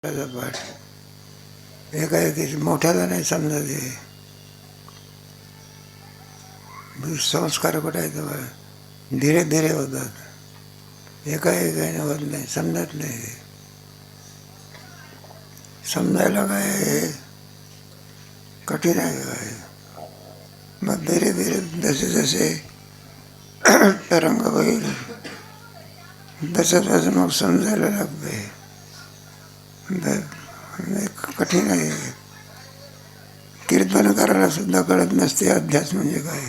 पाठ एका मोठ्याला नाही समजा ते संस्कार कुठे आहेत धीरे धीरे होतात, एकाने होत नाही, समजत नाही. समजायला काय कठीण आहे काय. मग धीरे धीरे जसे जसे तरंग होईल तसंच मग समजायला लागते. कठीण आहे. कीर्तन करायला सुद्धा कळत नसते अध्यास म्हणजे काय.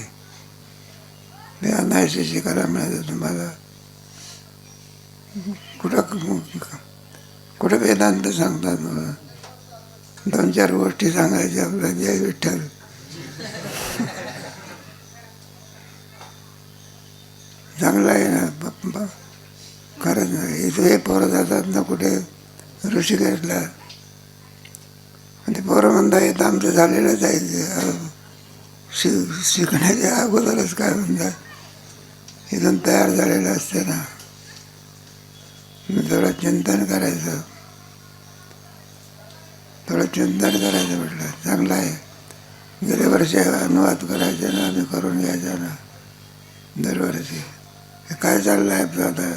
ते अनायसे शिकायला मिळालं तुम्हाला. कुठं वेदांत सांगतात मला. 2-4 गोष्टी सांगायच्या आपल्या जय विठ्ठल. चांगलं आहे ना. खरंच नाही. इथं हे पोरं जातात ना कुठे ऋषिकेशला, ते पोरं म्हणता येतं आमचं झालेलंच आहे. शिकण्याच्या अगोदरच काय म्हणतात इथून तयार झालेलं असते ना. थोडं चिंतन करायचं, म्हटलं चांगलं आहे. गेल्या वर्षी अनुवाद करायचे ना, आम्ही करून घ्यायचा ना दरवर्षी. काय चाललं आहे आपलं आता.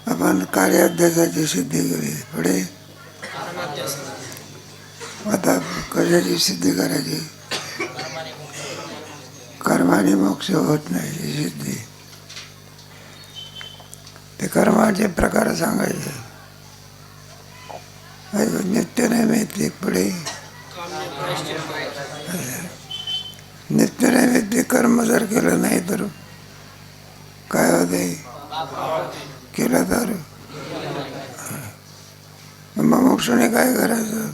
आपण कार्याध्यासाची सिद्धी केली, पुढे आता कशाची सिद्धी करायची. कर्माने मोक्ष होत नाही ही सिद्धी. ते कर्माचे प्रकार सांगायचे. नित्य नैमित्तिक, पुढे नित्य नैमित्तिक कर्म जर केलं नाही तर काय होते. केलं तर मग मोक्षाने काय करायचं.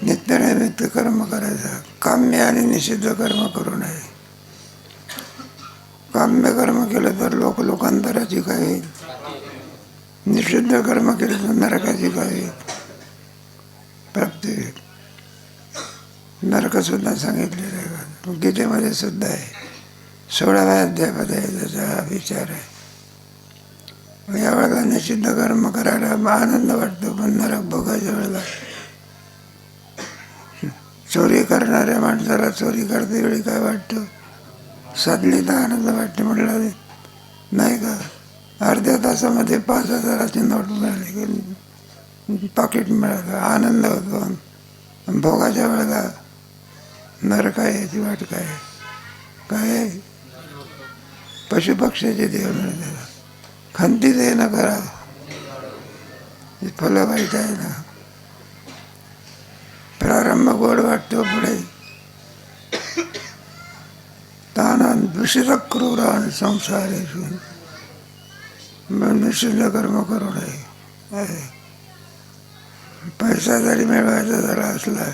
नित्य नैमित्तिक कर्म करायचं. काम्य आणि निषिद्ध कर्म करू नये. काम्य कर्म केलं तर लोकांतराची काय होईल. निषिद्ध कर्म केलं तर नरकाची काय होईल प्राप्ती होईल. नरक सुद्धा सांगितलेलं आहे गीतेमध्ये सुद्धा आहे. 16व्या अध्यायामध्ये त्याचा विचार आहे. यावेळेला निषिद्ध कर्म करायला आनंद वाटतो, पण नरक भोगायच्या वेळेला चोरी करणाऱ्या माणसाला चोरी करते वेळी काय वाटतं. साधली तर आनंद वाटते. म्हटलं नाही का. अर्ध्या तासामध्ये 5,000ची नोट मिळाली, पाकिट मिळालं, आनंद होतो. भोगाच्या वेळेला नरक आहे याची वाट काय. काय पशुपक्ष्याचे देव मिळते. खंती दे न करा, फलं वाईट आहे ना. प्रारंभ गोड वाटतो, पुढे तानान दूषित क्रूरान संसारेषु. निषिद्ध कर्म करू नये. पैसा जरी मिळवायचा झाला असला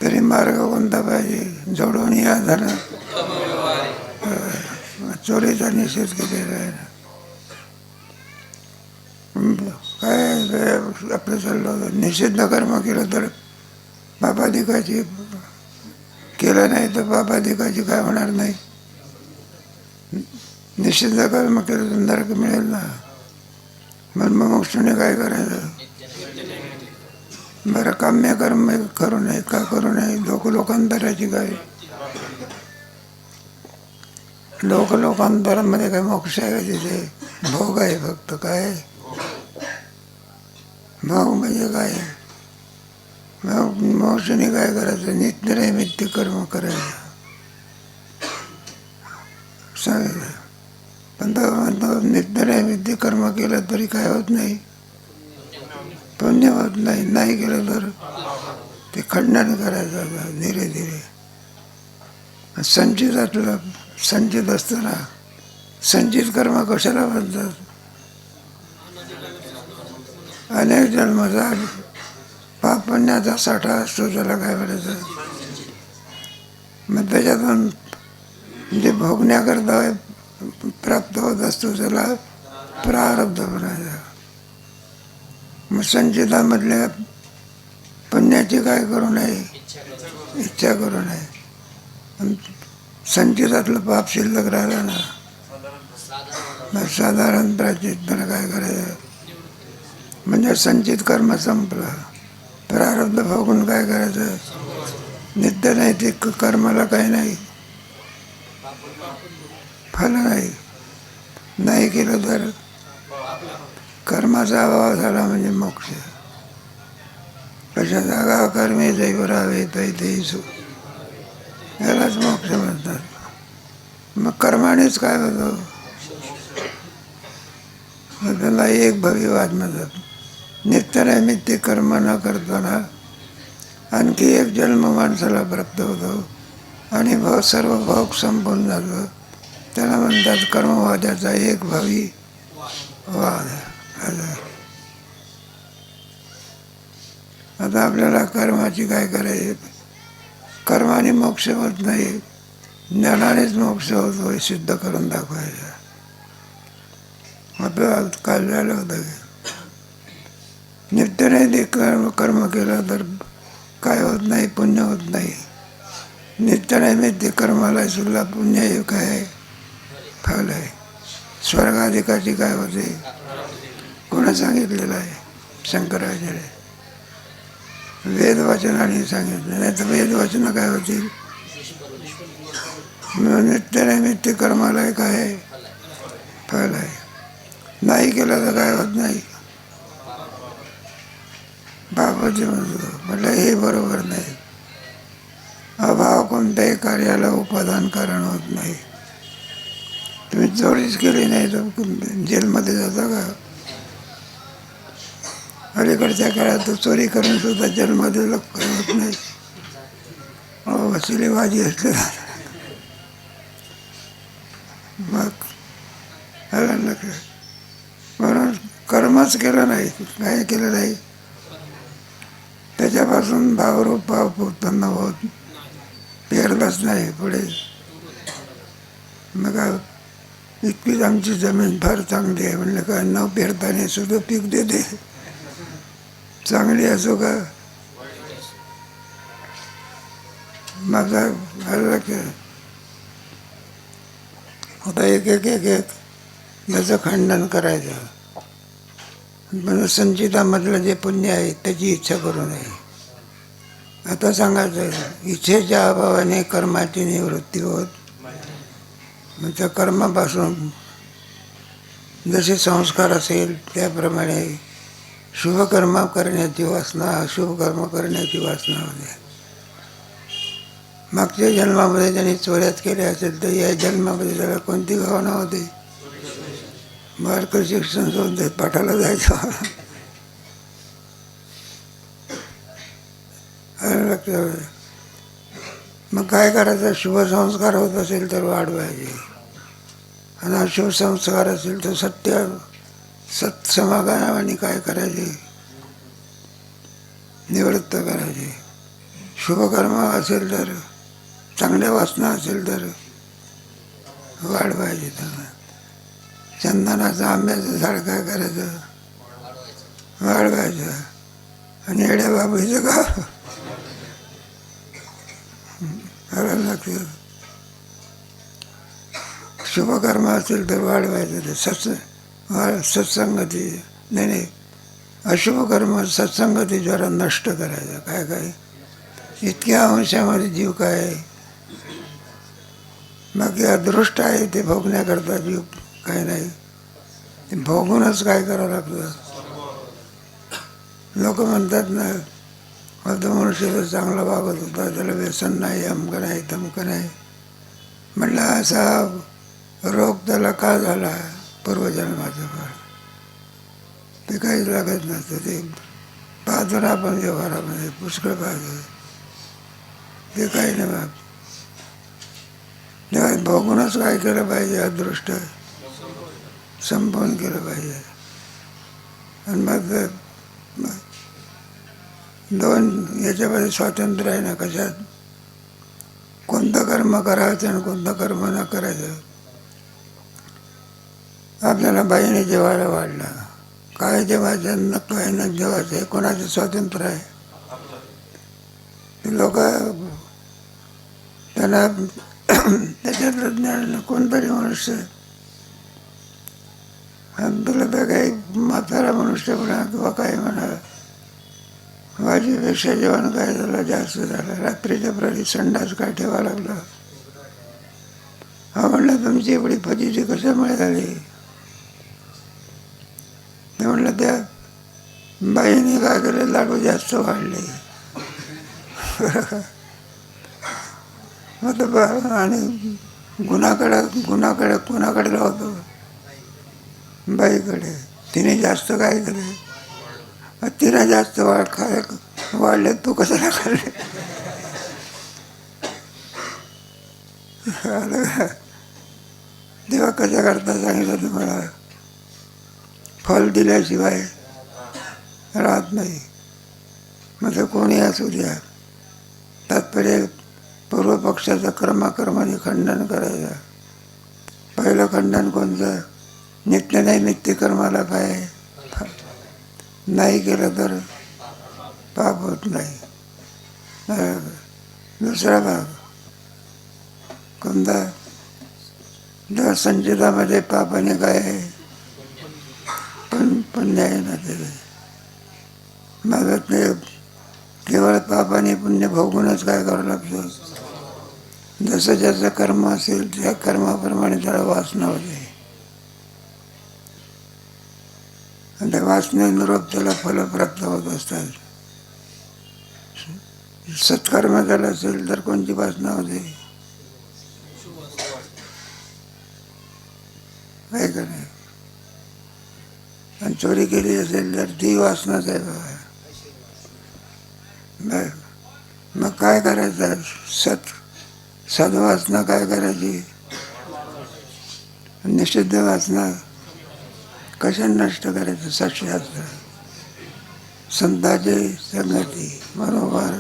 तरी मार्ग कोणता पाहिजे. जोडून या धन. चोरीचा निषेध केलेला आहे ना. काय आपलं चाललं होतं. निषिद्ध कर्म केलं तर पापाधिकाची, केलं नाही तर पापाधिकाची काय होणार नाही. निषिद्ध कर्म केलं तर नरक मिळेल ना. म्हणून मग मोक्षाने काय करायचं. बरं काम्य कर्म करू नये. का करू नये. लोकांतराची काय. लोकांतरामध्ये काय मोक्ष आहे का तिथे. भोग आहे फक्त. काय भोग म्हणजे काय. मोक्षाने काय करायचं. नित्य नैमित्तिक कर्म करायचं सांगितलं. पण तो नित्य नैमित्तिक कर्म केलं तरी काय होत नाही. पुण्य होत नाही. नाही केलं तर ते खंडन करायचं धीरे धीरे. संचित असतं ना. संचित कर्म कशाला म्हणतात. अनेक जन्माचा पाप पुण्याचा साठा असतो, त्याला काय म्हणायचं. मग त्याच्यातून जे भोगण्याकरता प्राप्त होत असतो त्याला प्रारब्ध म्हणायचं. मग संचितामधल्या पुण्याची काय करू नये. इच्छा करू नये. संचितातलं पाप शिल्लक राहिलं ना, साधारण प्राचित्यानं काय करायचं. म्हणजे संचित कर्म संपलं. प्रारब्ध भोगून काय करायचं? नित्य नैतिक कर्माला काही नाही, फल नाही. नाही केलं तर कर्माचा अभाव झाला म्हणजे मोक्ष. कशा जागा कर्मे जैवरावे तैतेसु, यालाच मोक्ष म्हणतात. मग कर्मानेच काय होतं? त्याला एक भविवाद म्हणतात. नित्यनैमित्तिक कर्म न करताना आणखी एक जन्म माणसाला प्राप्त होतो आणि सर्व भोग संपून जातं. त्याला म्हणतात कर्मवाद्याचा एक भावी वाद. आता आपल्याला कर्माची काय करायची? कर्माने मोक्ष होत नाही, ज्ञानानेच मोक्ष होतो हे सिद्ध करून दाखवायचं. आपलं काल झालं होतं की नित्यनैतिक कर्म केलं तर काय होत नाही, पुण्य होत नाही. नित्यनैमित्तिक कर्माला सुद्धा पुण्य हे काय फल आहे. स्वर्गाधिकाची काय होते? कोणा सांगितलेलं आहे? शंकराचार्य. वेदवचनाने सांगितलं. नाही तर वेदवचनं काय होतील? नित्यनैमित्तिक कर्माला काय आहे? फल आहे. नाही केलं तर काय होत नाही, बाबाजी म्हणतो. म्हटलं हे बरोबर नाही. अभाव कोणत्याही कार्याला उपादान कारण होत नाही. तुम्ही चोरीच केली नाही तर जेलमध्ये जाता का? अलीकडच्या काळात तर चोरी करून सुद्धा जेलमध्ये लोक होत नाही. वसिलेबाजी असले मग म्हणून कर्मच केलं नाही, काय केलं नाही, त्याच्यापासून भावरूप भाव उत्पन्न होत पेरलंच नाही पुढे. मग इतकीच आमची जमीन फार चांगली आहे म्हणलं का न पेरताना सुद्धा पीक देते. चांगली असो का माझा आता एक एक एक एक याचं खंडन करायचं. पण संचितामधलं जे पुण्य आहे त्याची इच्छा करू नये. आता सांगायचं इच्छेच्या अभावाने कर्माची निवृत्ती होत. मग त्या कर्मापासून जसे संस्कार असेल त्याप्रमाणे शुभकर्म करण्याची वासना, अशुभ कर्म करण्याची वासना होते. मागच्या जन्मामध्ये ज्यांनी चोऱ्यात केल्या असेल तर या जन्मामध्ये त्याला कोणती भावना होती? बारकं शिक्षण सोडून पाठाला जायचं. मग काय करायचं? शुभ संस्कार होत असेल तर वाढवायचे आणि अशुभ संस्कार असेल तर सत्समाधानाने काय करायचे? निवृत्त करायचे. शुभकर्म असेल तर, चांगल्या वासना असेल तर वाढवायचे. त्यांना चंदनाचं आंब्याचं झाड काय करायचं? वाढवायचं. आणि येड्या बाबळीचं का लागतं? शुभकर्म असेल तर वाढवायचं. ते सत्संगती नाही, अशुभ कर्म सत्संगती जरा नष्ट करायचं. काय काय इतक्या अंशामध्ये जीव काय आहे? बाकी अदृष्ट आहे ते भोगण्याकरता जीव काय नाही. ते भोगूनच काय करावं लागतं. लोक म्हणतात ना तो मनुष्य तर चांगला वागत होता, त्याला व्यसन नाही, अमकं नाही तमकं नाही. म्हटलं असा रोग त्याला का झाला? पूर्वजन्माचा फळ. ते काहीच लागत नसतं. ते पाहतो ना आपण व्यवहारामध्ये पुष्कळ पाहतो. ते काही नाही बाब. तेव्हा बघूनच काय केलं पाहिजे? अदृष्ट संपवून केलं पाहिजे. आणि मग दोन याच्यामध्ये स्वातंत्र्य आहे ना. कशात? कोणतं कर्म करायचं आणि कोणतं कर्म न करायचं. आपल्याला बाईने जेवायला वाढला, काय जेवायचं न काय न जेवायचं हे कोणाचं स्वातंत्र्य आहे? लोक त्यांना त्याच्यातलं ज्ञान कोणतरी मनुष्य आणि तुला तर काही म्हातारा मनुष्य म्हणा किंवा काही म्हणा, भाजीपेक्षा जेवण काय झालं जास्त झालं. रात्रीच्या प्रहरी संडास काय ठेवा लागला. हा म्हणलं तुमची एवढी फजिती कशामुळे झाली. ते म्हणलं त्या बाईने काय केलं, लाडू जास्त वाढले. आणि गुन्हाकडे कोणाकडे लावतो, बाईकडे. तिने जास्त काय केले, तिने जास्त वाढले, तू कशाला खाल्ले. तेव्हा कशा करता सांगितलं तुम्हाला, फल दिल्याशिवाय राहत नाही. मग ते कोणी असू द्या, तात्पर्य पूर्वपक्षाचं कर्माने खंडन करायचं. पहिलं खंडन कोणतं, नित्य कर्माला काय नाही केलं तर पाप होत नाही. दुसरा भाग कोणता, जर संचितामध्ये पापाने काय पण पुण्य आहे ना, ते मग ते केवळ पापाने पुण्य भोगूनच काय करावं लागतं. जसं ज्याचं कर्म असेल त्या कर्माप्रमाणे त्याला वासना होते. आणि त्या वासनेनुरूप त्याला फलं प्राप्त होत असतात. सत्कर्म झालं असेल तर कोणती वासना होते, काय का नाही. आणि चोरी केली असेल तर ती वासनाच आहे बघा. मग काय करायचं, सद्वासना काय करायची, निषिद्ध वासना कशा नष्ट करायचं. सत्शास्त्र, संतांची संगती बरोबर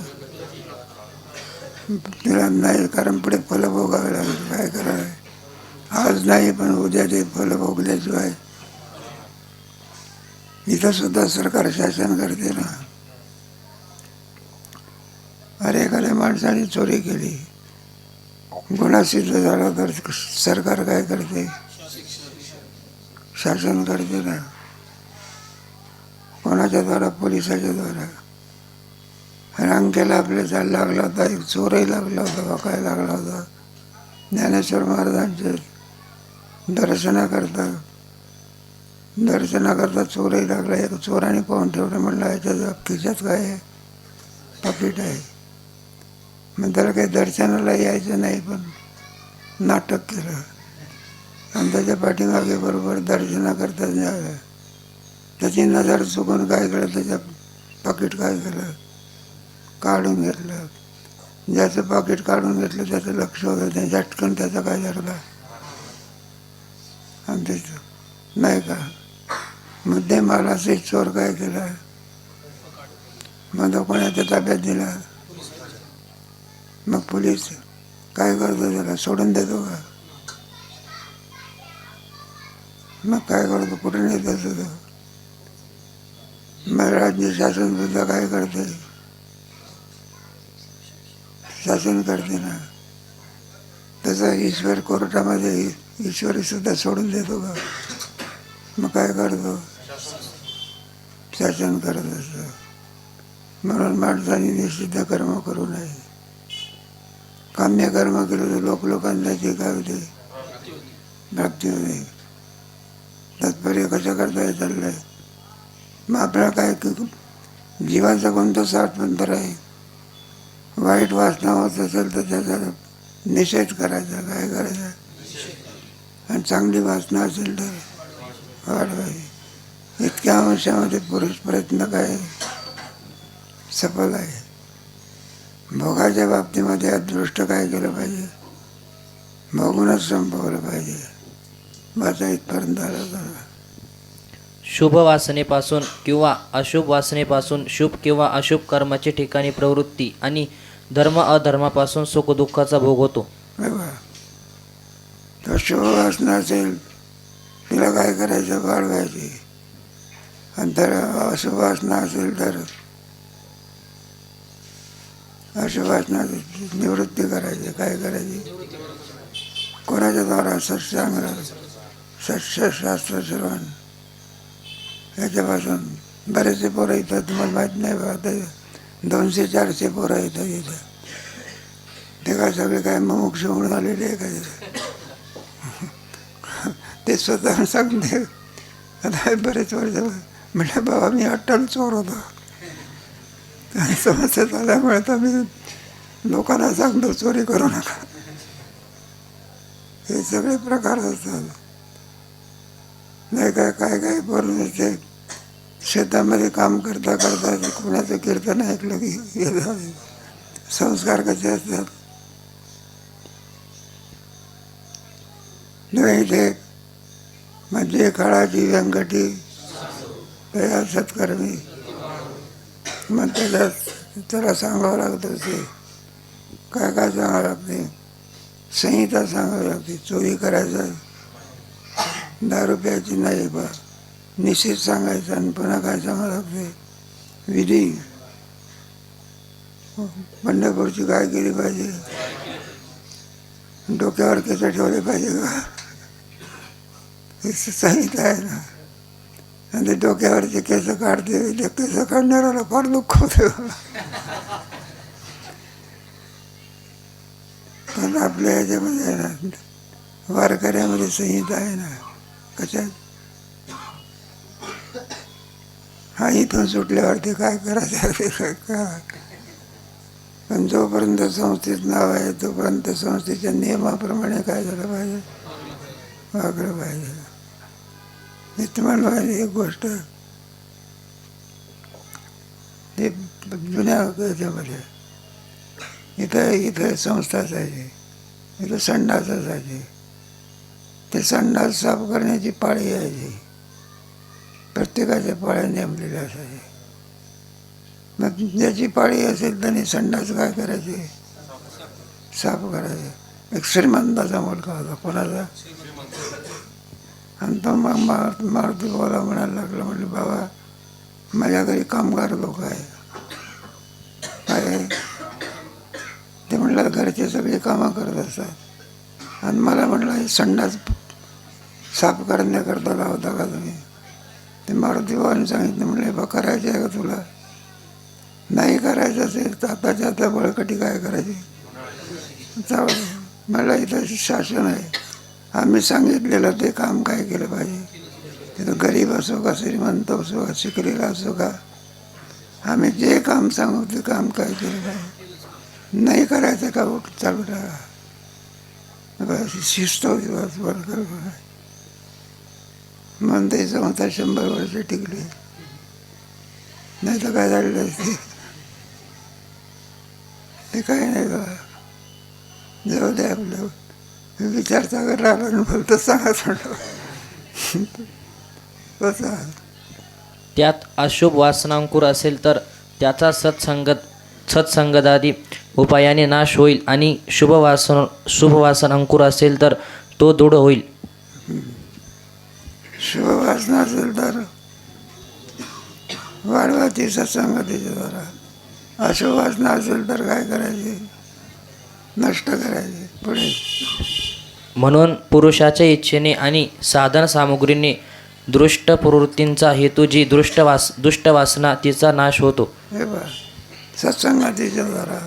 तिला नाही, कारण पुढे फलं भोगावे लागेल. काय करावे, आज नाही पण उद्या ते फलं भोगल्याशिवाय. इथं सुद्धा सरकार शासन करते ना. अरे एखाद्या माणसाने चोरी केली, गुन्हा सिद्ध झाला तर सरकार काय करते, शासन करते ना. कोणाच्या द्वारा, पोलिसाच्या द्वारा. अंकेला आपल्या जायला लागला होता, एक चोरही लागला होता, काय लागला होता. ज्ञानेश्वर महाराजांचे दर्शनाकरता चोरही लागला. एक चोराने पाहून ठेवलं, म्हणलं याच्या खिशात काय आहे, पाकिट आहे. मग त्याला काही दर्शनाला यायचं नाही, पण नाटक केलं. आणि त्याच्या पाठीमागे बरोबर दर्शनाकरता झालं. त्याची नजर चुकून काय केलं, त्याच्या पाकिट काय केलं, काढून घेतलं. ज्याचं पाकिट काढून घेतलं त्याचं लक्ष होतं, त्या झटकन त्याचा काय झाला. आणि त्याचं नाही का, मुद्देमालाचे चोर काय केला, मग कोणाच्या ताब्यात दिला. मग पोलीस काय करतो, त्याला सोडून देतो का. मग काय करतो, कुठे नेत असतो. मग राज्य शासन सुद्धा काय करते, शासन करते ना. तसं ईश्वर कोर्टामध्ये ईश्वरी सुद्धा सोडून देतो का. मग काय करतो, शासन करत असतो. म्हणून माणसाने निषिद्ध कर्म करू नये. काम्य कर्म केलं तर लोकांना जे काय होते, प्राप्ती होते. तात्पर्य कशा करता हे चाललंय. मग आपल्याला काय, जीवाचा कोणता स्वातंत्र्य आहे. वाईट वासना होत असेल तर त्याचा निषेध करायचा, काय करायचा. आणि चांगली वासना असेल तर वाढवायची. इतक्या अंशामध्ये पुरुष प्रयत्न काय सफल आहे. भोगाच्या बाबतीमध्ये अदृष्ट काय केलं पाहिजे, भोगूनच संपवलं पाहिजे. माझा इथपर्यंत आला. शुभ वासनेपासून किंवा अशुभ वासनेपासून शुभ किंवा अशुभ कर्माची ठिकाणी प्रवृत्ती आणि धर्म अधर्मापासून सुखदुःखाचा भोग होतो. तर शुभ वासना असेल तिला काय करायचं, वाढवायची. आणि तर अशुभ वासना असेल तर अशुभ वासना निवृत्ती करायची. काय करायची, कोणाच्या द्वारा सत्संग, सत्य शास्त्र श्रवण, याच्यापासून बरेचसे पोरं येतात, तुम्हाला माहीत नाही बघा, ते 200-400 पोरं येतात इथं. ते काय सगळे काय मुमुक्ष होऊन आलेले आहे काय? ते स्वतः सांगते. आता बरेच वर्ष म्हटलं बाबा मी अट्टल चोर होतो, समस्या झाल्यामुळे तर मी लोकांना सांगतो चोरी करू नका. हे सगळे प्रकार असतात. नाही काय काय काय बोलून ते शेतामध्ये काम करता करता कोणाचं कीर्तन ऐकलं की हे झालं. संस्कार कसे असतात. नाही ते म्हणजे काळाची व्यंकटी तया सत्कर्मी. मग त्याला सांगावं लागतं ते काय काय सांगावं लागते. संहिता सांगावी लागते. चोरी करायचं, दारू प्यायची नाही बा, निषेध सांगायचा. आणि पुन्हा काय सांगावं लागते, विधी. पंढरपूरची काय केली पाहिजे, डोक्यावर केस ठेवले पाहिजे का, हे संहिता आहे ना. आणि ते डोक्यावरचे केस काढते, ते केस काढणाऱ्याला फार दुःख होतं. पण आपल्या ह्याच्यामध्ये आहे ना, वारकऱ्यामध्ये संहिता आहे ना. कशात? हा इथून सुटल्यावरती काय करायचं काय. पण जोपर्यंत संस्थेत नाव आहे तोपर्यंत संस्थेच्या नियमाप्रमाणे काय झालं पाहिजे, वागलं पाहिजे. मी तुम्हाला पाहिजे एक गोष्ट, ते जुन्या याच्यामध्ये इथं संस्था असायची, इथं संडास असायची. ते संडास साफ करण्याची पाळी यायची. प्रत्येकाच्या पाळ्या नेमलेल्या असायच्या. मग ज्याची पाळी असेल त्याने संडास काय करायचे, साफ करायचे. एक श्रीमंताचा मुलगा होता, कोणाचा, आणि तो मग मारुती भाऊला म्हणायला लागला, म्हटलं बाबा माझ्या घरी कामगार लोक आहे. काय ते म्हटलं घरचे सगळे कामं करत असतात आणि मला म्हटलं हे संडास साफ करण्याकरता लावता का तुम्ही. ते मारुती भावाने सांगितलं, म्हटलं बा करायचे आहे का तुला, नाही करायचं असेल तर आताच्या आता बळकटी काय करायची, चावलं. मला इथं शासन आहे, आम्ही सांगितलेलं ते काम काय केलं पाहिजे. तिथं गरीब असो का श्रीमंत असो का शिकलेला असो का, आम्ही जे काम सांगू ते काम काय केलं पाहिजे. नाही करायचं का उठ चालू राहा, शिस्त होती बस बरकर. म्हणून ते संस्था 100 वर्ष टिकली. नाही तर काय झालेलं असते. ते काही नाही बा, जाऊ दे आपलं. विचार सागर राहिला आणि बोलतो सांगा कसा. त्यात अशुभ वासनांकुर असेल तर त्याचा सत्संगदादी उपायाने नाश होईल आणि शुभ वासना अंकुर असेल तर तो दृढ होईल. शुभ वासना असेल तर वाढवायची सत्संगतीच्या द्वारा. अशुभ वासना असेल तर काय करायचे, नष्ट करायचे पुढे. म्हणून पुरुषाच्या इच्छेने आणि साधन सामुग्रीने दृष्ट प्रवृत्तींचा हेतू जी दुष्ट वासना तिचा नाश होतो. हे बा सत्संगतीच्या द्वारा,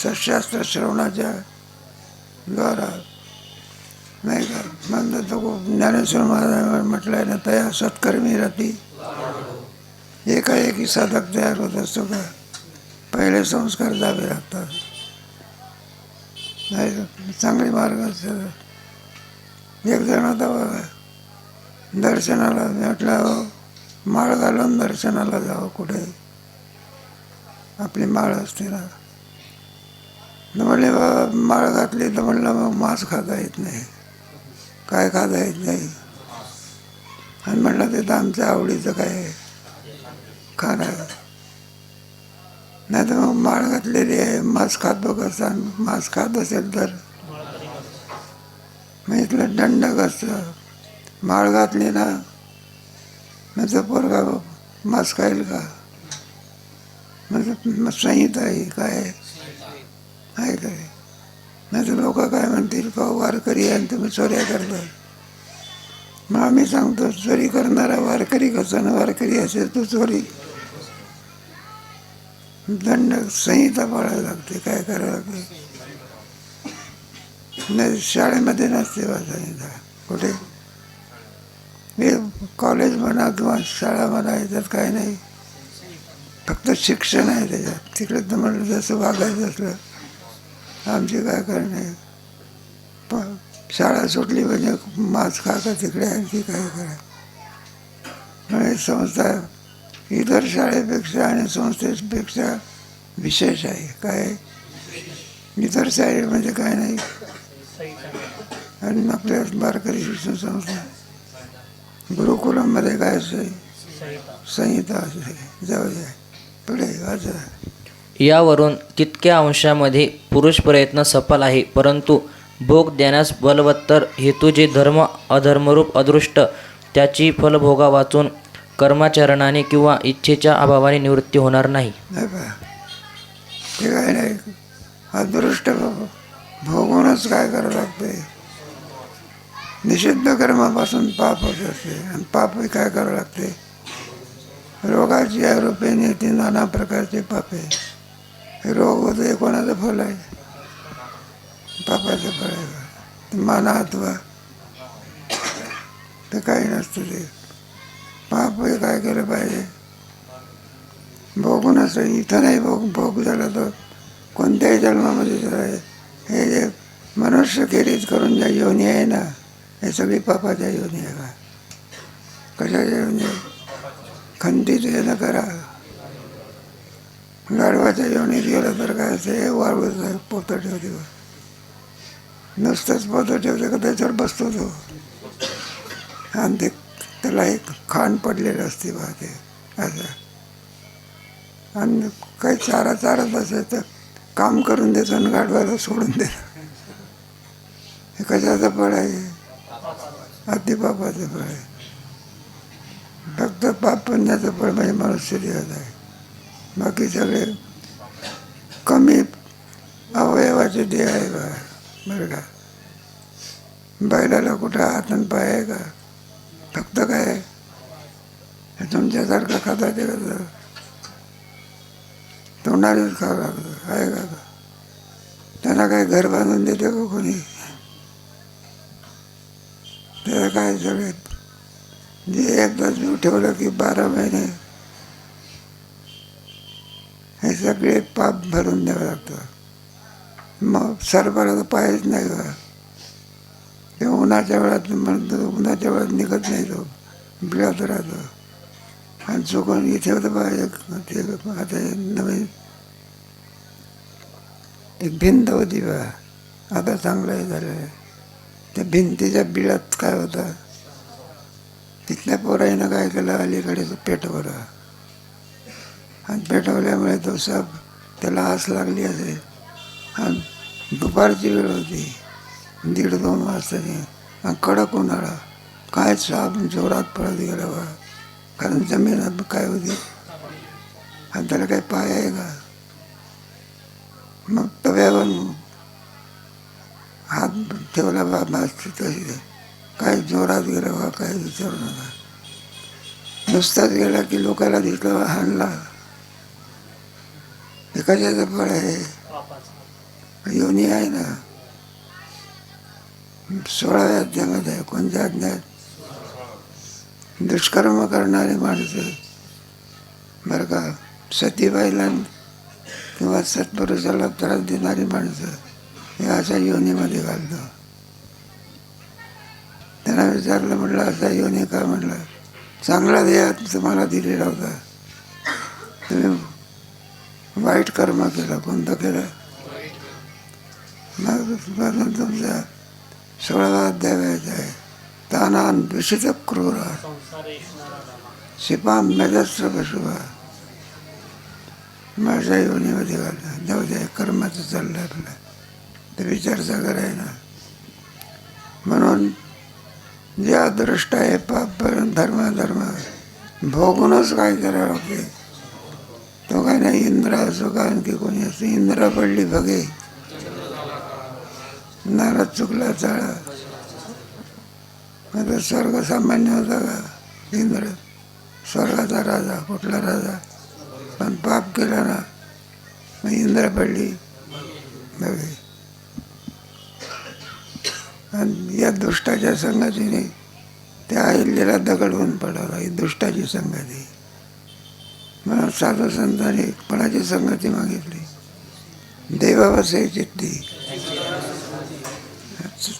सत्शास्त्र श्रवणाच्या द्वारा, नाही का. म्हणलं तो ज्ञानेश्वर महाराज म्हटलंय ना, तया सत्कर्मी राहती. एकाएकी साधक तयार होत असतो का, पहिले संस्कार द्यावे लागतात. नाही चांगले मार्ग असतात. एक जण होता बघा दर्शनाला, म्हटलं माळ घालून दर्शनाला जावं कुठे, आपली माळ असते ना. म्हणले बाबा माळ घातली तर म्हणलं मग मांस खाता येत नाही, काय खाता येत नाही. आणि म्हटलं ते तर आमच्या आवडीचं काय खाणं. नाही तर मग माळ घातलेली आहे, मांस खातो कसा, मांस खात असेल तर मग इथलं दंड कसं. माळ घातली ना नाही तर पोरगा मांस खाईल का. मग संहिता आहे काय आहे काय. नाही तर लोक काय म्हणतील, का वारकरी आहे आणि तुम्ही चोऱ्या करता. मग आम्ही सांगतो चोरी करणारा वारकरी कसा ना वारकरी असेल तो चोरी दंड संहिता पाळायला लागते. काय करावं लागते नाही. शाळेमध्ये नसते बा संहिता. कुठे हे कॉलेज म्हणा किंवा शाळा म्हणा याच्यात काय नाही. फक्त शिक्षण आहे त्याच्यात. तिकडे तर म्हटलं जसं वागायचं असलं आमची काय करणे. शाळा सुटली म्हणजे मांस खा का तिकडे आणखी काय करा. म्हणजे संस्था इतर शाळेपेक्षा आणि संस्थेपेक्षा विशेष आहे. काय इतर शाळेमध्ये काय नाही. आणि आपल्या वारकरी शिक्षण संस्था गुरुकुलममध्ये काय असते संहिता असते. जाऊ द्या पुढे वाचा. यावरून तितक्या अंशामध्ये पुरुष प्रयत्न सफल आहे, परंतु भोग देण्यास बलवत्तर हेतू जे धर्म अधर्मरूप अदृष्ट त्याची फलभोगा वाचून कर्माचरणाने किंवा इच्छेच्या अभावाने निवृत्ती होणार नाही. नाही पहा ते काय नाही. अदृष्ट भोगूनच काय करावं लागते. निषिद्ध कर्मापासून पाप होत असते आणि पापही काय करावं लागते. रोगाची आरोपी येते नाना प्रकारचे पापे. रोग होतो हे कोणाचं फल आहे. पापाचं फळ आहे. माना अथवा ते काही नसतं. ते पाप हे काय केलं पाहिजे भोगून असं. इथं नाही भोग झाला तर कोणत्याही जन्मामध्ये आहे. हे जे मनुष्य खेरीज करून ज्या योनी आहे ना हे सगळी पापाच्या योनी आहे. का कशाच्या योनी आहे. खंडीत हे न करा. गाढवाच्या योनीत गेलं तर काय असते वाळूच पोतं ठेवते. नुसतंच पोतं ठेवते का त्याच्यावर बसतो तो. आणि ते त्याला एक खाण पडलेलं असते बा ते असं. आणि काही चारत असेल तर काम करून देतो आणि गाढवाला सोडून देतो. हे कशाचं फळ आहे. अतिपापाचं फळ आहे. फक्त पाप पुण्याचं फळ म्हणजे मनुष्य देहात आहे. बाकी सगळे कमी अवयवाचे देह आहे बा. बरं का बैलाला कुठं हात आणि पाय आहे का. फक्त काय तुमच्यासारखं खाता ते कसं तोंडानेच खावं लागतं आहे का. त्यांना काय घर बांधून देते का कोणी. त्याला काय सगळे जे एकदा जीव ठेवलं की 12 महिने हे सगळे पाप भरून द्यावं लागतं. मग सरपाला तर पायच नाही का. ते उन्हाच्या वेळात म्हणतो उन्हाच्या वेळात निघत नाही तो बिळात राहतो. आणि चुकून इथे होतं पाहिजे. ते आता नवीन एक भिंत होती बा. आता चांगलं हे झालेलं आहे. त्या भिंतीच्या बिळात काय होतं तिथल्या पोराईनं काय केलं अलीकडे पेटवलं. आणि पेटवल्यामुळे तो साप त्याला आस लागली असेल. आणि दुपारची वेळ होती 1:30-2 वाजताची. आणि कडक उन्हाळा. काय साप जोरात पळत गेला बा. कारण जमीन काय होती आणि त्याला काही पाय आहे का. मग तव्यावर हात ठेवला बा. भाजते तशी काय जोरात गेला बा. काय विचारू नका. नुसताच गेला की लोकांना दिसला हाणला. हे कशाचं फळ आहे. योनी आहे ना 16व्या अध्यायामध्ये आहे. कोणत्या अध्यायात. दुष्कर्म करणारे माणसं बरं का. सतीबाईला किंवा सत्पुरुषाला त्रास देणारी माणसं हे अशा योनीमध्ये घालतो. त्यांना विचारलं म्हटलं असा योनी का. म्हटलं चांगला देह तुम्हाला दिलेला होता. तुम्ही वाईट कर्म केलं. कोणतं केलं. मग तुमचा 16वा अध्याय आहे. तानान दूषित क्रूर शिपा मेदस्त्र पशुभा. माझ्या योनीमध्ये घालतं. जाऊ द्या कर्माचं चाललं आपलं. ते विचारसागर आहे ना. म्हणून जे अदृष्ट आहे पाप धर्म भोगूनच काय करावं लागते. तो काय नाही इंद्र असो का आणखी कोणी असो. इंद्र पडली बघे नारद चुकला चाळा. आता स्वर्ग सामान्य होता का इंद्र? स्वर्गाचा राजा, कुठला राजा? पण पाप केला ना, मग इंद्र पडली नव्हे. आणि या दुष्टाच्या संगतीने त्या अहिल्याला दगड होऊन पडाला. ही दुष्टाची संगती. म्हणून साधू संतांनी कोणाची संगती मागितली? देवा वसे चित्ती,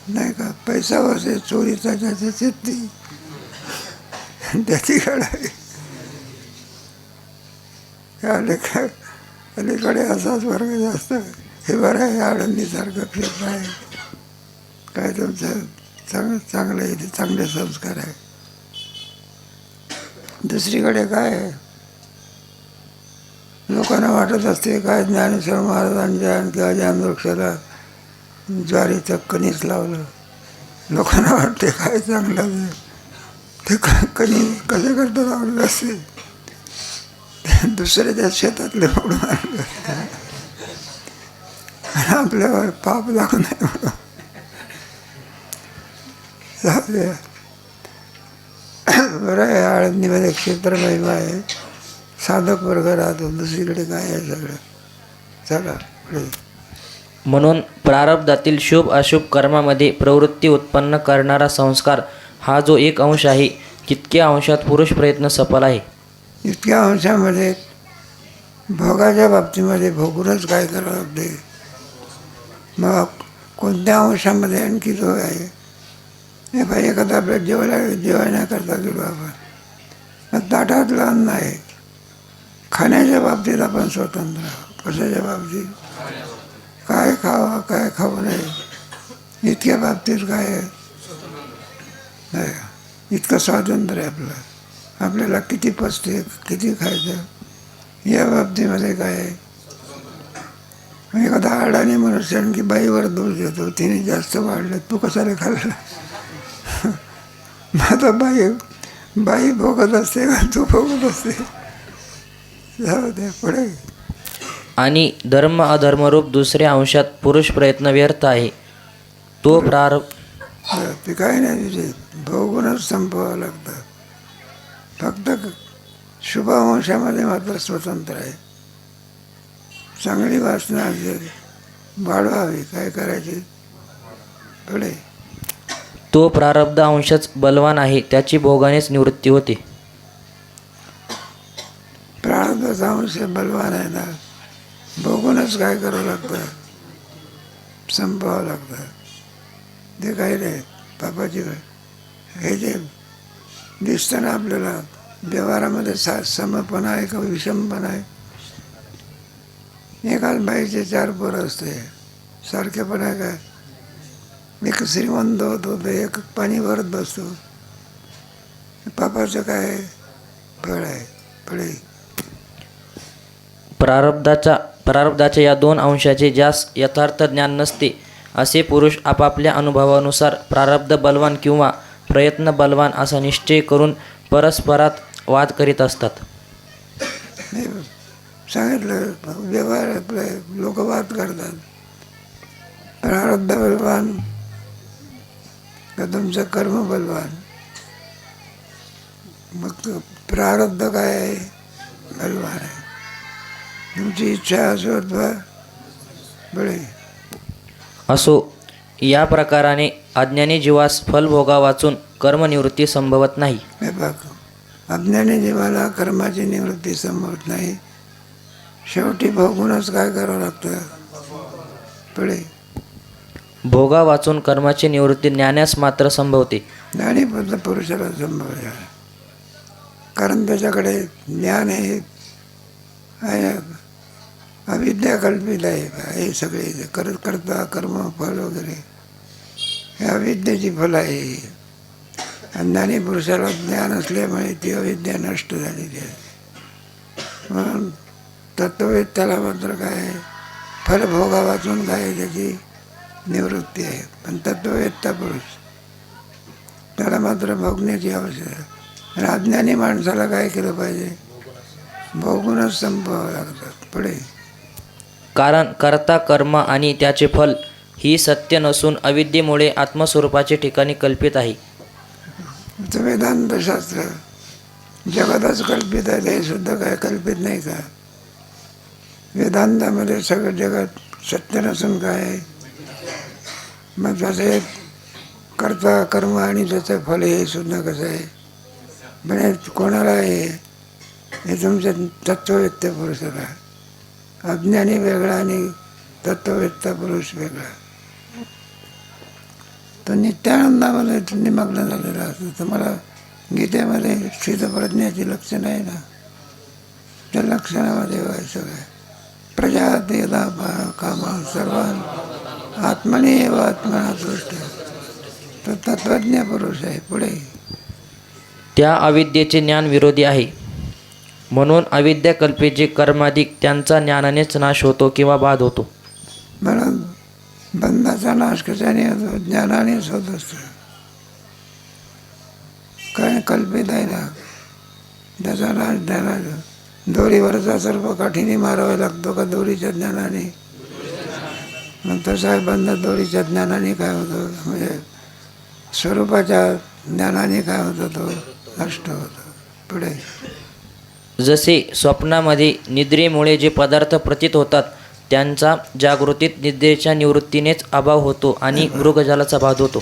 नाही का? पैसा वसे चोरीचा ज्याच्या चित्ती त्याची घडावी. अलीकडे असाच वर्ग जास्त. हे बरं आहे, आळंदीसारखं क्षेत्र आहे, काय तुमचं चांगलं आहे, चांगले संस्कार आहे. दुसरीकडे काय आहे? लोकांना वाटत असते काय ज्ञानेश्वर महाराजांच्या किंवा ज्ञानवृक्षाला ज्वारीचं कणीस लावलं. लोकांना वाटते काय चांगलं आहे. ते कणीस कसे करता लावलेलं असते? दुसऱ्याच्या शेतातले म्हणून आपल्यावर पाप लागू नये म्हणून. बरं आहे, आळंदीमध्ये क्षेत्र महिमा आहे, साधक वर्ग राहतो. दुसरीकडे काय आहे सगळं? चला पुढे. म्हणून प्रारब्धातील शुभ अशुभ कर्मामध्ये प्रवृत्ती उत्पन्न करणारा संस्कार हा जो एक अंश आहे, तितक्या अंशात पुरुष प्रयत्न सफल आहे. इतक्या अंशामध्ये भोगाच्या बाबतीमध्ये भोगूनच काय करावं लागते. मग कोणत्या अंशामध्ये आणखी जो आहे, हे भाई एखादा आपल्या जेवायला करता गेलो आपण, मग ताटातलं अन्न आहे. खाण्याच्या बाबतीत आपण स्वतंत्र आहोत. कशाच्या बाबतीत? काय खावं काय खाऊ नये इतक्या बाबतीत काय आहे नाही. इतकं स्वातंत्र्य आहे आपलं. आपल्याला किती पचते, किती खायचं, या बाबतीमध्ये काय आहे. एखादा अडाणी मनुष्य आणखी बाईवर दोष देतो, तिने जास्त वाढलं, तू कशाला खाल्लं? आता बाई भोगत असते का तू भोगत असते? जाऊ दे पुढे. आणि धर्म अधर्मरूप दुसऱ्या अंशात पुरुष प्रयत्न व्यर्थ आहे. तो ते काय नाही, तुझे भोगूनच संपवावं लागतं. फक्त शुभ अंशामध्ये मात्र स्वतंत्र आहे. चांगली वासना असेल वाढवावी, काय करायची पुढे. तो प्रारब्ध अंशच बलवान आहे, त्याची भोगानेच निवृत्ती होते. प्रारब्धाचा अंश बलवान आहे ना, भोगूनच काय करावं लागतं, संपवावं लागतं. ते काही नाही पापाची. हे जे दिसतं ना आपल्याला व्यवहारामध्ये समपण आहे का विषमपण आहे. एकाच बाईचे 4 पोरं असते, सारखेपण आहे का? एक श्रीमंत होतो तर एक पाणी भरत बसतो. पापाचं काय फळ आहे फळे. प्रारब्धाच्या या 2 अंशाचे ज्यास यथार्थ ज्ञान नसते, असे पुरुष आपापल्या अनुभवानुसार प्रारब्ध बलवान किंवा प्रयत्न बलवान असा निश्चय करून परस्परात वाद करीत असतात. सांगितलं व्यवहारातले लोक वाद करतात. प्रारब्ध बलवान का तुमचं कर्म बलवान? मग प्रारब्ध काय आहे? बलवान आहे. तुमची इच्छा असो बळे असो, या प्रकाराने अज्ञानी जीवास फलभोगा वाचून कर्मनिवृत्ती संभवत नाही. हे बघ, अज्ञानी जीवाला कर्माची निवृत्ती संभवत नाही. शेवटी भोगूनच काय करावं लागतं पुढे. भोगा वाचून कर्माची निवृत्ती ज्ञानास मात्र संभवते. ज्ञानी पुरुषाला संभव, कारण त्याच्याकडे ज्ञान आहे. अविद्या कल्पित आहे. हे सगळे करता कर्म फल वगैरे हे अविद्येची फल आहे. ज्ञानी पुरुषाला ज्ञान असल्यामुळे ती अविद्या नष्ट झालेली आहे. म्हणून तत्ववेत्याला मात्र काय फलभोगा वाचून काय त्याची निवृत्ती आहे. पण तत्ववेत्ता पुरुष त्याला मात्र भोगण्याची आवश्यकता आहे. आणि अज्ञानी माणसाला काय केलं पाहिजे? भोगूनच संपवावं लागतं पुढे. कारण कर्ता कर्म आणि त्याचे फल ही सत्य नसून अविद्येमुळे आत्मस्वरूपाचे ठिकाणी कल्पित आहे. आमचं वेदांत शास्त्र जगातच कल्पित आहे, ते सुद्धा काय कल्पित नाही का? वेदांतामध्ये सगळं जगात सत्य नसून काय आहे? मग तसे कर्ता कर्म आणि त्याचं फल हे सुद्धा कसं आहे? म्हणजे कोणाला आहे हे तुमच्या तत्ववेत्ता पुरुषाला. अज्ञानी वेगळा आणि तत्ववेत्ता पुरुष वेगळा. तो नित्यानंदामध्ये निमग्न झालेला असतो. तुम्हाला गीतेमध्ये स्थितप्रज्ञाची लक्षणं आहे ना, त्या लक्षणामध्ये व्हायचं काय? प्रजाती यदा कामा सर्वान आत्मने एव आत्मना तुष्ट. तो तत्वज्ञ पुरुष आहे. पुढे त्या अविद्येचे ज्ञान विरोधी आहे, म्हणून अविद्याकल्पे कर्माधिक त्यांचा ज्ञानानेच नाश होतो किंवा बाध होतो. म्हणून बंधाचा नाश कशाने होतो? ज्ञानानेच होत असतो. काय कल्पित आहे ना, त्याचा नाश ज्ञानाचा. दोरीवरचा सर्प काठीने मारावा लागतो का दोरीच्या ज्ञानाने? मग तसा आहे बंध दोरीच्या ज्ञानाने काय होतं? म्हणजे स्वरूपाच्या ज्ञानाने काय होतं? तो नष्ट होतो. पुढे जसे स्वप्नामध्ये निद्रेमुळे जे पदार्थ प्रतीत होतात त्यांचा जागृतीत निद्रेच्या निवृत्तीनेच अभाव होतो आणि मृगजलाचा बाध होतो.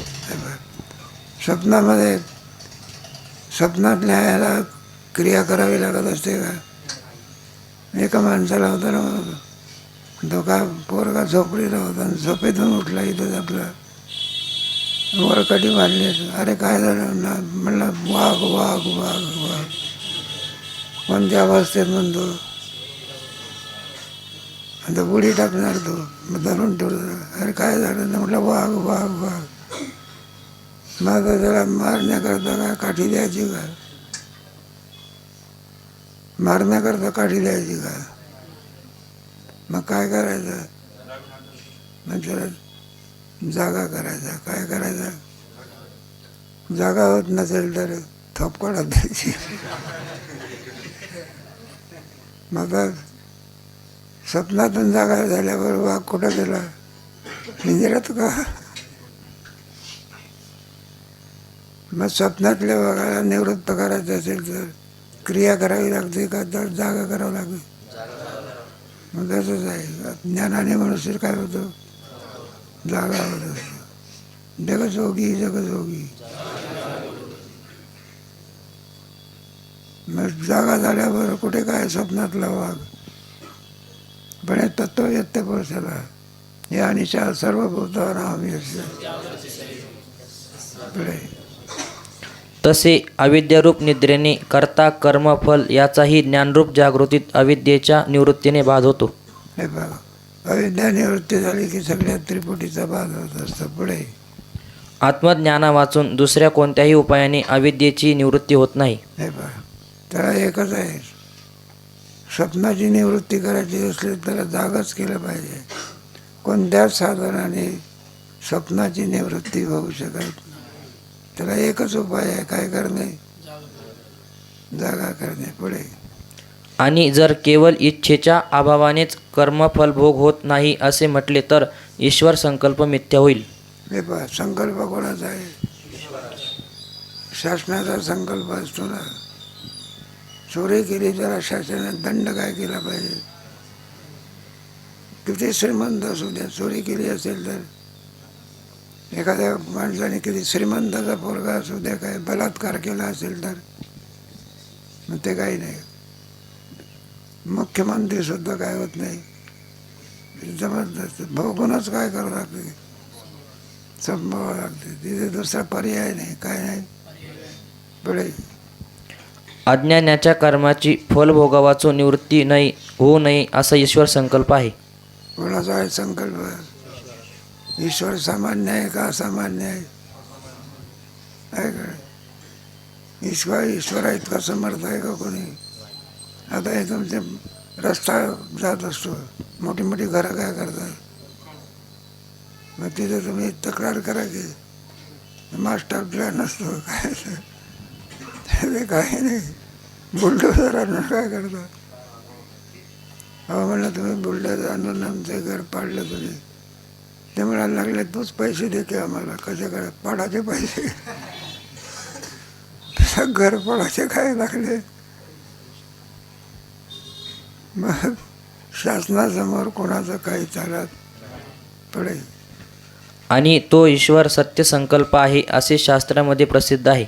स्वप्नामध्ये स्वप्नातल्या ह्याला क्रिया करावी लागत असते का? एका माणसाला होता ना, धोका पोरगा झोपलेला होता आणि झोपेतून उठला. इथंच आपला वरकटी बांधली. अरे काय झालं ना? म्हणला वाघ वाघ वाघ वाघ. कोणत्या अवस्थेत म्हणतो? आता उडी टाकणार तो. मग धरून ठेवलं. अरे काय झालं ना? म्हटलं वाघ वाघ वाघ. मग त्याला मारण्याकरता काय काठी द्यायची का? मारण्याकरता काठी द्यायची का? मग काय करायचं? मग त्याला जागा करायचा. काय करायचा? जागा होत नसेल तर थोपकाडात द्यायची. मग स्वप्नातून जागा झाल्यावर वाघ कुठं गेला? पिंजऱ्यात का? मग स्वप्नातल्या वाघाला निवृत्त करायचं असेल तर क्रिया करावी लागते का तर जागा करावं लागते? मग तसंच आहे. ज्ञानाने मनुष्य काय होतं? जागा होत असतो. जगजोगी जगजोगी. मग जागा झाल्यावर कुठे काय स्वप्नातला वाघ? पण हे तत्व येते पुरुषाला. हे अनिशा सर्वभूतानां पुढे तसे अविद्यारूप निद्रेने कर्ता कर्मफल याचाही ज्ञानरूप जागृतीत अविद्येच्या निवृत्तीने बाध होतो. हे बघा, अविद्या निवृत्ती झाली की सगळ्या त्रिपुटीचा बाध होत असतो. पुढे आत्मज्ञाना वाचून दुसऱ्या कोणत्याही उपायाने अविद्येची निवृत्ती होत नाही. हे बघा, त्याला एकच आहे. स्वप्नाची निवृत्ती करायची असली त्याला जागच केलं पाहिजे. कोणत्याच साधनाने स्वप्नाची निवृत्ती होऊ शकत नाही. त्याला एकच उपाय आहे. काय करणे? जागा करणे. पुढे आणि जर केवळ इच्छेच्या अभावानेच कर्मफल भोग होत नाही असे म्हटले तर ईश्वर संकल्प मिथ्या होईल. हे पहा, संकल्प कोणाचा आहे? शासनाचा संकल्प असतो ना. चोरी केली तर शासनाने दंड काय केला पाहिजे? किती श्रीमंत असू द्या, चोरी केली असेल तर एखाद्या माणसाने किती श्रीमंताचा पोरगा असू द्या, काय बलात्कार केला असेल तर मग ते काही नाही. मुख्यमंत्री सुद्धा काय होत नाही. जबरदस्त भोगूनच काय करावं लागते? संभवावं लागते. तिथे दुसरा पर्याय नाही. काय नाही. पुढे अज्ञानाच्या कर्माची फल भोगावाचो निवृत्ती नाही होऊ नये असा ईश्वर संकल्प आहे. कोणाचा आहे संकल्प? ईश्वर सामान्य आहे का असामान्य आहे? आहे का? ईश्वरा इतका समर्थ आहे का कोणी? आता हे तुमचे रस्ता जात असतो, मोठी मोठी घरं काय करतात, मग तिथे तुम्ही तक्रार करा की मास्टर प्लॅन नसतो काय ते काही नाही. बुलडोझर आणून काय करता? अहो म्हणलं तुम्ही बुलडोझर आणून आमचं घर पाडलं तुम्ही. ते म्हणायला लागले तूच पैसे दे की आम्हाला. कसे काय? पाडाचे पैसे. घर पडायचे काय लागले. मग शासनासमोर कोणाचं काही चालत पडेल. आणि तो ईश्वर सत्य संकल्प आहे असे शास्त्रामध्ये प्रसिद्ध आहे.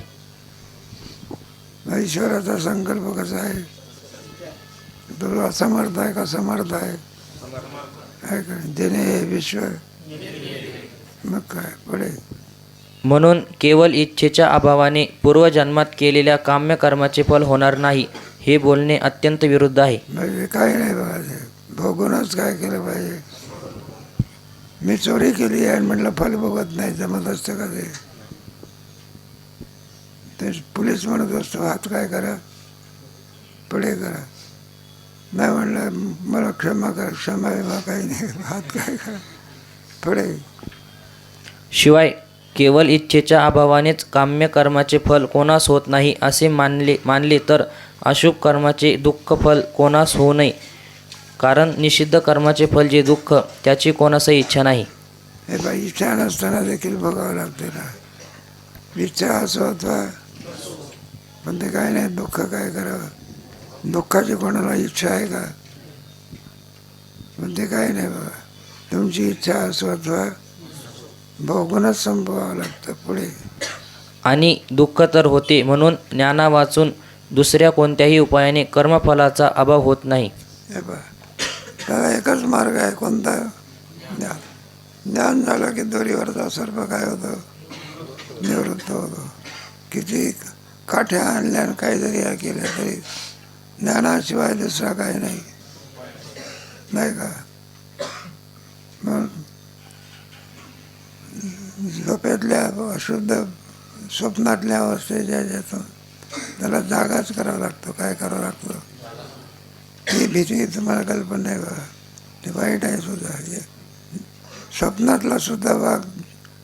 ईश्वराचा संकल्प कसा आहे? तो असमर्थ आहे का समर्थ आहे? आहे का? ज्याने हे विश्व मग काय पडेल. म्हणून केवळ इच्छेच्या अभावाने पूर्वजन्मात केलेल्या काम्य कर्माचे फल होणार नाही हे बोलणे अत्यंत विरुद्ध आहे. म्हणजे काही नाही बघा, ते भोगूनच काय केलं पाहिजे. मी चोरी केली आहे म्हटलं फल भोगत नाही, जमत असतं का ते? ते पोलीस म्हणत असतो हात काय करा, पुढे करा. नाही म्हणलं मला क्षमा करा, क्षमा विमा काही नाही, हात काय करा, पुढे. शिवाय केवळ इच्छेच्या अभावानेच काम्य कर्माचे फल कोणास होत नाही असे मानले तर अशुभ कर्माचे दुःख फल कोणास होऊ नये. कारण निषिद्ध कर्माचे फल जे दुःख त्याची कोणासही इच्छा नाही. हे बाई इच्छा नसताना देखील भोगावं लागते ना. इच्छा असो अथवा पण ते काय नाही, दुःख काय करावं. दुःखाची कोणाला इच्छा आहे का? पण ते काय नाही बघा, तुमची इच्छा असो अथवा भोगूनच संपवावं लागतं पुढे. आणि दुःख तर होते म्हणून ज्ञाना वाचून दुसऱ्या कोणत्याही उपायाने कर्मफलाचा अभाव होत नाही. हे बघा, त्याला एकच मार्ग आहे. कोणता? ज्ञान. ज्ञान झालं की दोरीवरचा सर्प काय होतं? निवृत्त होतो. किती काठ्या आणल्या आणि काही जरी या केल्या तरी ज्ञानाशिवाय दुसरा काही नाही, नाही का? म्हणून झोपेतल्या अशुद्ध स्वप्नातल्या अवस्थेच्या ज्यातून त्याला जागाच करावा लागतो. काय करावं लागतं? ही भीती तुम्हाला कल्पना नाही बघा, ते वाईट आहे सुद्धा. स्वप्नातला सुद्धा वाघ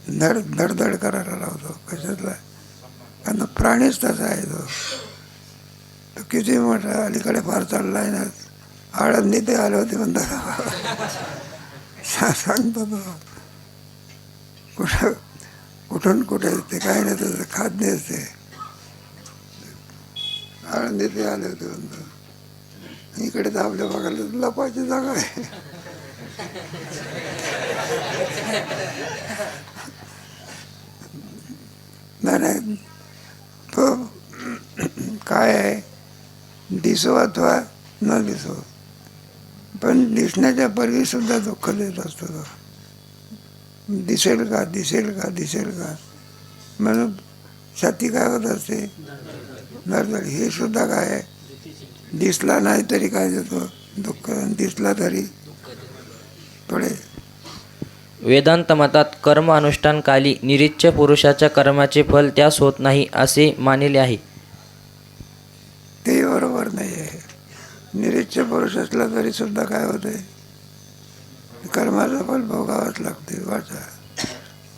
धडधड करायला लावतो. कशातला? कारण प्राणीच तसा आहे तो. तो किती मोठा अलीकडे फार चालला आहे ना. आळंदी ते आले होते म्हणतात, सांगतो तो. कुठून कुठे ते काय नाही, त्याचं खाद्य असते. आळंदी ते आले होते म्हणतो. इकडे तर आपल्या बघायला लपायची जागा आहे. नाही, तो काय आहे, दिसो अथवा न दिसो, पण दिसण्याच्या पूर्वी सुद्धा दुःख देत असतो तो. दिसेल का, दिसेल का, दिसेल का म्हणून छाती काय होत असते, धडधड. हे सुद्धा काय आहे, दिसला नाही तरी काय देतो दुःख, दिसला तरी पुढे. वेदांत मतात कर्म अनुष्ठानकाली निरीच्छ पुरुषाच्या कर्माचे फल त्यास होत नाही असे मानले आहे. ते बरोबर नाही आहे. निरीच्छ पुरुष असला तरी सुद्धा काय होते, कर्माचं फल भोगावंच लागते. वाचा.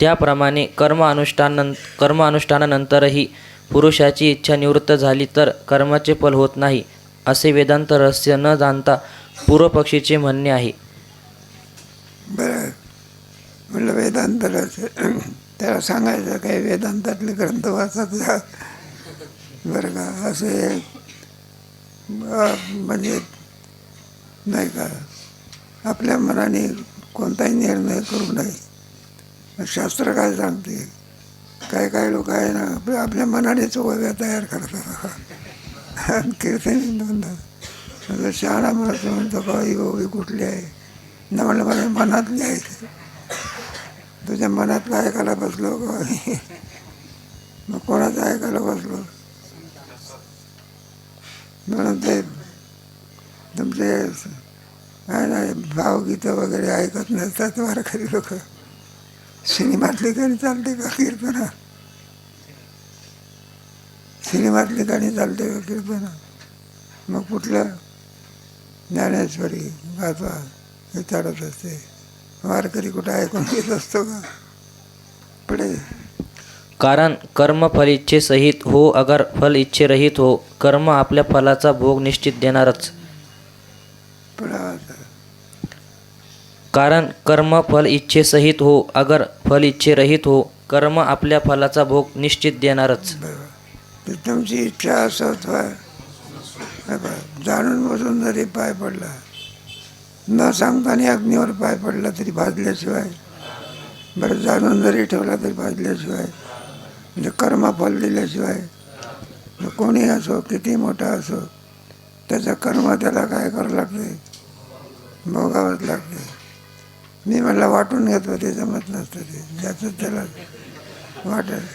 त्याप्रमाणे कर्म अनुष्ठानानंतरही पुरुषाची इच्छा निवृत्त झाली तर कर्माचे फल होत नाही असे वेदांत रहस्य न जाणता पूर्वपक्षीचे म्हणणे आहे. बरं म्हटलं वेदांत रहस्य, त्याला सांगायचं काही वेदांतातले ग्रंथ वाचत जा बरं का, असे म्हणजे नाही का, आपल्या मनाने कोणताही निर्णय करू नये. शास्त्र काय सांगते, काय काय लोक आहे ना आपल्या मनानेच ओव्या तयार करतात. कीर्तनी म्हणतात, शहाणा म्हणतो का ही ओवी कुठली आहे ना, म्हणलं मला मनातली आहे. तुझ्या मनातलं ऐकायला बसलो का, मग कोणाचं ऐकायला बसलो? म्हणून ते तुमचे काय नाही भावगीतं वगैरे ऐकत नसतात वारकरी लोक. सिनेमातली गाणी चालते का कीर्तना? सिनेमातली गाणी चालते का कीर्तना? मग कुठलं ज्ञानेश्वरी गाथा हे चालत असते. वारकरी कुठं ऐकून घेत असतो का? पुढे. कारण कर्म फल इच्छे सहित हो अगर फल इच्छे रहित हो, कर्म आपल्या फलाचा भोग निश्चित देणारच. कारण कर्म फल इच्छे सहित हो अगर फल इच्छे रहित हो, कर्म आपल्या फलाचा भोग निश्चित देणारच. की तुमची इच्छा असत व्हाय. जाणून बसून जरी पाय पडला, न सांगताना अग्नीवर पाय पडला तरी भाजल्याशिवाय, बरं जाणून जरी ठेवला तरी भाजल्याशिवाय, म्हणजे कर्मफल दिल्याशिवाय, कोणी असो किती मोठा असो त्याचं कर्म त्याला काय करावं लागते, भोगावंच लागते. मी मला वाटून घेतो ते जमत नसतं, ते ज्याचं त्याला वाटेल.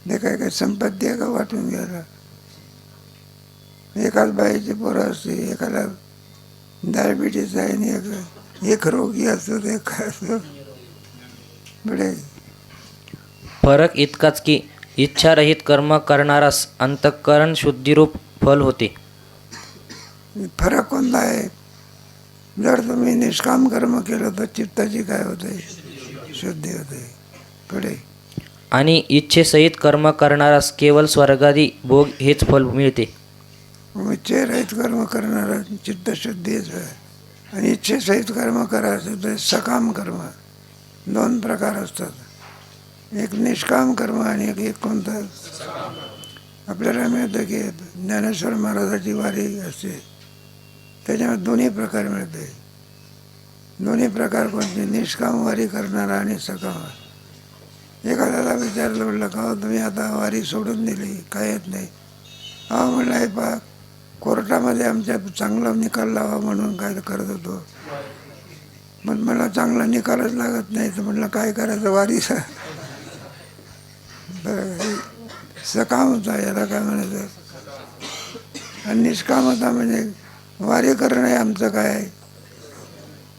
ते काय संपत्ती आहे का वाटून घ्यायला. एकाच बाईची पोरं असते, एकाला डायबिटीस आहे आणि एक रोगी असतो, ते काय असतो बडे. फरक इतकाच की इच्छारहित कर्म करणारास अंतःकरण शुद्धीरूप फल होते. फरक कोणता आहे? जर तुम्ही निष्काम कर्म केलं तर चित्ताची काय होते, शुद्धी होते पुढे. आणि इच्छेसहित कर्म करणारास केवळ स्वर्गादी भोग हेच फल मिळते. इच्छेरहित कर्म करणारा चित्तशुद्धीच आहे. आणि इच्छेसहित कर्म करायचं तर सकाम कर्म, दोन प्रकार असतात. एक निष्काम कर्म आणि एक कोणतं. आपल्याला मिळतं की ज्ञानेश्वर महाराजाची वारी असते, त्याच्यामध्ये दोन्ही प्रकार मिळते. दोन्ही प्रकार कोणते? निष्काम वारी करणारा आणि सकाम. एखाद्याला विचारलं, म्हटलं का तुम्ही आता वारी सोडून दिली, काय येत नाही? म्हणलं आहे पा, कोर्टामध्ये आमच्या चांगला निकाल लावा म्हणून काय करत होतो, पण मला चांगला निकालच लागत नाही, तर म्हटलं काय करायचं, वारीचा सकाम होता, याला काय म्हणायचं. आणि निष्काम होता म्हणजे वारी करणं हे आमचं काय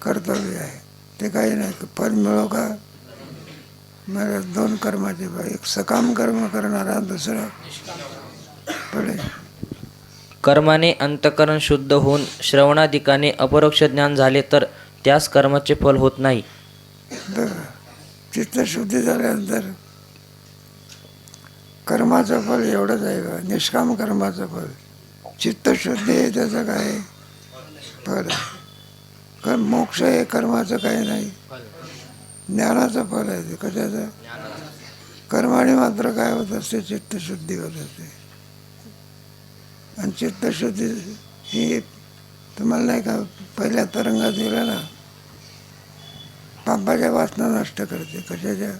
कर्तव्य आहे, ते काही नाही. फल मिळो का, मला दोन कर्माचे, एक सकाम कर्म करणारा, दुसरा पुढे. कर्माने अंतःकरण शुद्ध होऊन श्रवणाधिकाने अपरोक्ष ज्ञान झाले तर त्यास कर्माचे फल होत नाही. चित्तशुद्धी झाल्यानंतर कर्माचं फल एवढंच आहे का? निष्काम कर्माचं फल. चित्तशुद्धी आहे त्याचं काय फल आहे. मोक्ष हे कर्माचं काही नाही, ज्ञानाचं फल आहे. ते कशाचं? कर्माने मात्र काय होत असते, चित्तशुद्धी होत असते. आणि चित्तशुद्धी ही तुम्हाला नाही का पहिल्या तरंगात दिला ना, पापाच्या वासना नष्ट करते. कशाच्या?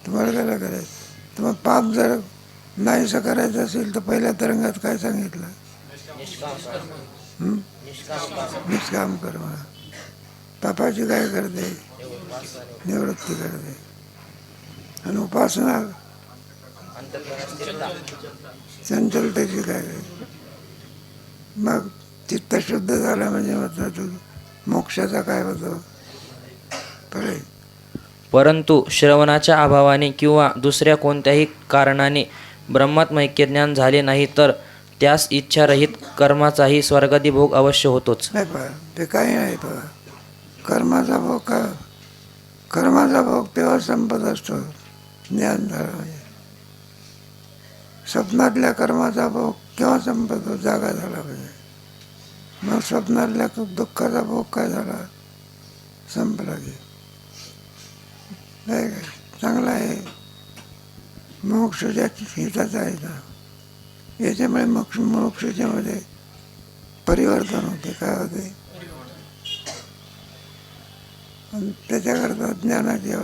तुम्हाला काय करायचं? तुम्हाला पाप जर नाहीसं करायचं असेल तर पहिल्या तरंगात काय सांगितलं? निष्काम कर्म. पापाची काय करते? निवृत्ती करते. आणि उपासना चंचलतेची काय. मग चित्त शुद्ध झाला म्हणजे म्हटलं मोक्षाचा काय होतो पुढे. परंतु श्रवणाच्या अभावाने किंवा दुसऱ्या कोणत्याही कारणाने ब्रह्मात्मैक्य ज्ञान झाले नाही तर त्यास इच्छारहित कर्माचाही स्वर्गादी भोग अवश्य होतोच. नाही पहा, ते काही नाही पहा. कर्माचा भोग का, कर्माचा भोग तेव्हा संपत असतो ज्ञान झालं म्हणजे. स्वप्नातल्या कर्माचा भोग केव्हा संपतो? जागा झाला म्हणजे. मग स्वप्नातल्या दुःखाचा भोग काय झाला? संपला की. नाही काय चांगला आहे, मोक्ष ज्याची हिताचा आहे ना, याच्यामुळे मोक्षाच्यामध्ये परिवर्तन होते. काय होते? त्याच्याकरता ज्ञानाची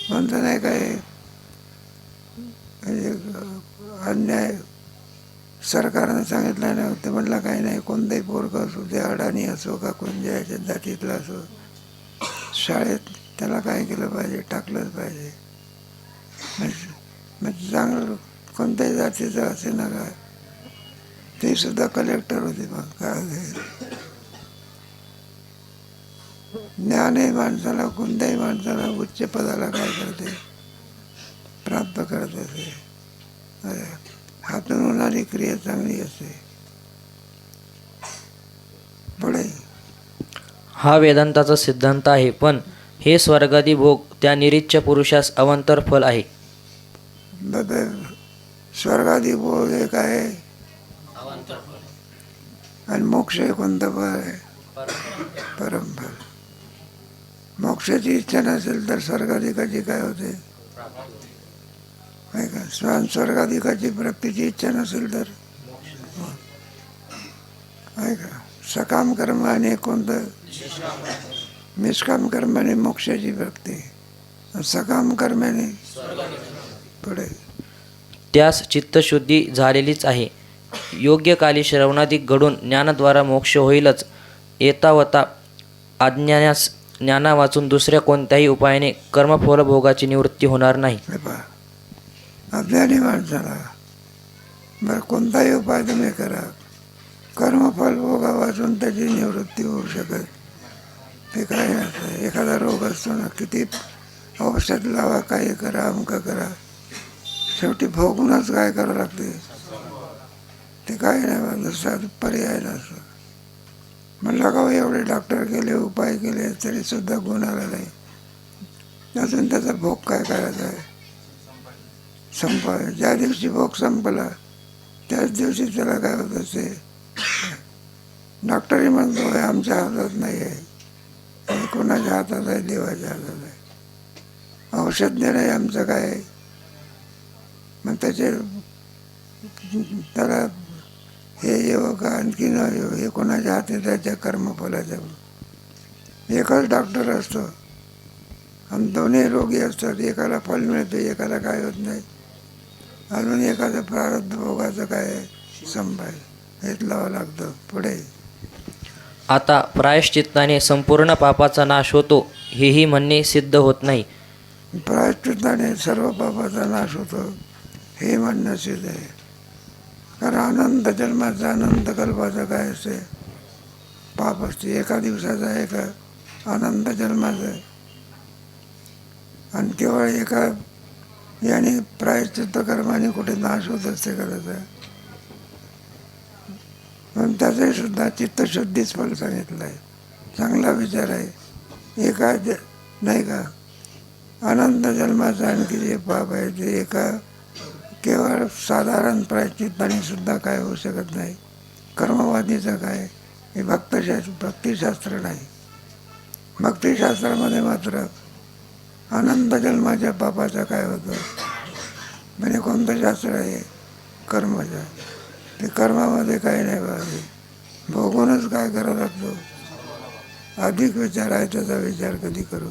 म्हणतं नाही काय, अन्याय सरकारनं सांगितलं नाही, ते म्हटलं काही नाही, कोणताही पोरगं असो, ते अडाणी असो का कोणत्या याच्या जातीतला असो, शाळेत त्याला काय केलं पाहिजे? टाकलंच पाहिजे. म्हणजे चांगलं कोणत्याही जातीचं असे ना काय, ते सुद्धा कलेक्टर होते. मग काय होते? ज्ञान हे माणसाला, कोणत्याही माणसाला उच्च पदाला काय करते? प्राप्त करत असते. हातून होणारी क्रिया चांगली असते. पुढे हा वेदांताचा सिद्धांत आहे. पण हे स्वर्गादी भोग त्या निरीच्छ पुरुषास अवांतर फल आहे. स्वर्गादी भोग हे काय? आणि मोक्ष हे कोणतं फळ आहे? परमफल. मोक्षाची इच्छा नसेल तर स्वर्गाधिकाची काय होते? आहे का. स्वर्गाधिकाची प्राप्तीची इच्छा नसेल तर आहे का. सकाम कर्म आणि कोणतं निष्काम कर्माने मोक्षाची प्राप्ती, सकाम कर्माने पुढे. त्यास चित्तशुद्धी झालेलीच आहे. योग्य काली श्रवणादी घडून ज्ञानाद्वारा मोक्ष होईलच. येतावता अज्ञानास ज्ञाना वाचून दुसऱ्या कोणत्याही उपायाने कर्मफलभोगाची निवृत्ती होणार नाही. हे पहा, अज्ञानी माणसाला बरं कोणताही उपाय तुम्ही करा, कर्मफल भोगा वाचून त्याची निवृत्ती होऊ शकत ते काय नसतं. एखादा रोग असतो ना, किती औषध लावा, काही करा, अमुक करा, शेवटी भोगूनच काय करावं लागते ते काय नाही बा, दुसरा पर्याय नसतो. म्हणलं का एवढे डॉक्टर केले, उपाय केले, तरी सुद्धा गुण आला नाही, अजून त्याचा भोग काय करायचा आहे, संपाय. ज्या दिवशी भोग संपला त्याच दिवशी त्याला काय होत असते, डॉक्टरही म्हणतो आमच्या हातात नाही आहे, कोणाच्या हातात आहे, देवाच्या हातात आहे. औषध देणं आमचं काय आहे. मग त्याला हे येऊ का आणखी न येऊ हे कोणाच्या हाती, त्याच्या कर्मफलाच्या. एकच डॉक्टर असतो आणि दोन्ही रोगी असतात, एकाला फल मिळते, एकाला काय होत नाही, अजून एखादं प्रारब्ध भोगाचं काय संपाय हेच लावावं लागतं पुढे. आता प्रायश्चित्ताने संपूर्ण पापाचा नाश होतो हेही म्हणणे सिद्ध होत नाही. प्रायश्चित्ताने सर्व पापाचा नाश होतो हे म्हणणं सिद्ध आहे. कारण अनंत जन्माचा, अनंत कल्पाचं काय असते, पाप असते. एका दिवसाचा आहे का अनंत जन्माचं आहे. आणि केवळ एका याने प्रायश्चित्त कर्माने कुठे नाश होत असते करायचं. पण त्याचंही सुद्धा चित्तशुद्धीच फल सांगितलं आहे. चांगला विचार आहे. एका नाही का अनंत जन्माचं आणखी जे पाप आहे ते एका केवळ साधारण प्रायश्चित्ताने सुद्धा काय होऊ शकत नाही. कर्मवादीचं काय हे भक्तिशास्त्र नाही. भक्तिशास्त्रामध्ये मात्र अनंत जन्माच्या पापाचं काय होतं, म्हणजे कोणतं शास्त्र आहे, कर्माचं. ते कर्मामध्ये काही नाही पाहिजे, भोगूनच काय करावं लागतो. अधिक विचार आहे त्याचा विचार कधी करू.